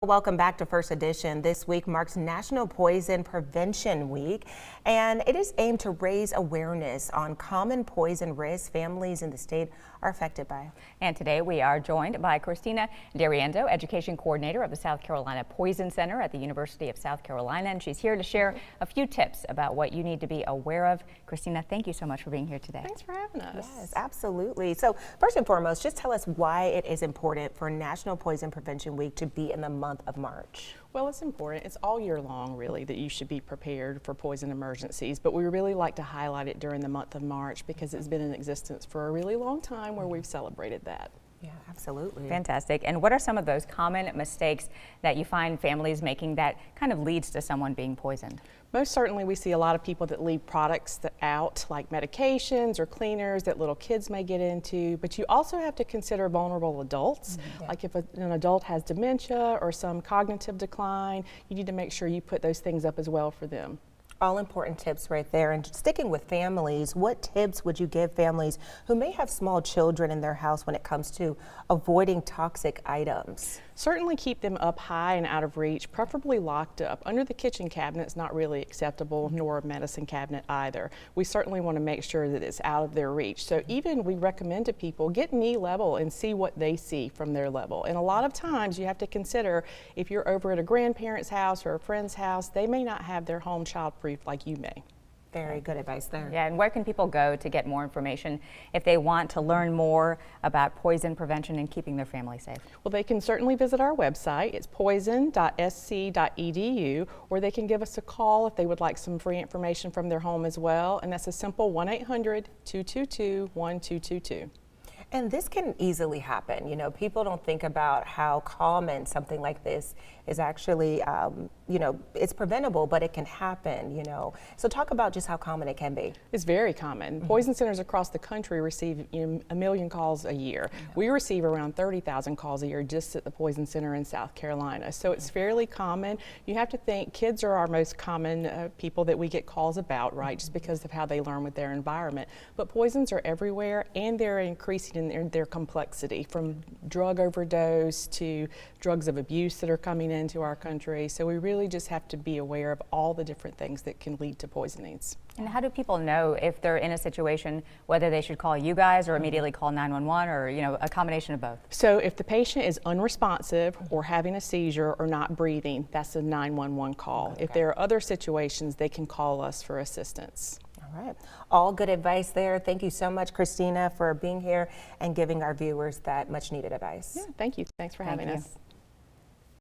Welcome back to First Edition. This week marks National Poison Prevention Week, and it is aimed to raise awareness on common poison risks families in the state are affected by. And today we are joined by Christina D'Arienzo, Education Coordinator of the South Carolina Poison Center at the University of South Carolina, and she's here to share a few tips about what you need to be aware of. Christina, thank you so much for being here today. Thanks for having us. Yes, absolutely. So first and foremost, just tell us why it is important for National Poison Prevention Week to be in the month of March. Well, it's important. It's all year long, really, that you should be prepared for poison emergencies, but we really like to highlight it during the month of March because it's been in existence for a really long time where we've celebrated that. Yeah, absolutely. Fantastic. And what are some of those common mistakes that you find families making that kind of leads to someone being poisoned? Most certainly we see a lot of people that leave products out, like medications or cleaners that little kids may get into, but you also have to consider vulnerable adults. Like if an adult has dementia or some cognitive decline, you need to make sure you put those things up as well for them. All important tips right there. And sticking with families, what tips would you give families who may have small children in their house when it comes to avoiding toxic items? Certainly keep them up high and out of reach, preferably locked up. Under the kitchen cabinet is not really acceptable, nor a medicine cabinet either. We certainly want to make sure that it's out of their reach. So even we recommend to people, get knee level and see what they see from their level. And a lot of times you have to consider if you're over at a grandparent's house or a friend's house, they may not have their home child-proof like you may. Very good advice there. Yeah, and where can people go to get more information if they want to learn more about poison prevention and keeping their family safe? Well, they can certainly visit our website. It's poison.sc.edu, or they can give us a call if they would like some free information from their home as well. And that's a simple 1-800-222-1222. And this can easily happen. You know, people don't think about how common something like this is actually, you know, it's preventable, but it can happen, you know. So talk about just how common it can be. It's very common. Poison centers across the country receive 1 million calls a year. We receive around 30,000 calls a year just at the Poison Center in South Carolina. So it's fairly common. You have to think kids are our most common people that we get calls about, right, just because of how they learn with their environment. But poisons are everywhere, and they're increasing in their complexity, from drug overdose to drugs of abuse that are coming into our country. So we really just have to be aware of all the different things that can lead to poisonings. And how do people know if they're in a situation whether they should call you guys or immediately call 911 or, you know, a combination of both? So if the patient is unresponsive or having a seizure or not breathing, that's a 911 call. Okay. If there are other situations, they can call us for assistance. All right. All good advice there. Thank you so much, Christina, for being here and giving our viewers that much needed advice. Yeah, thank you. Thanks for having us.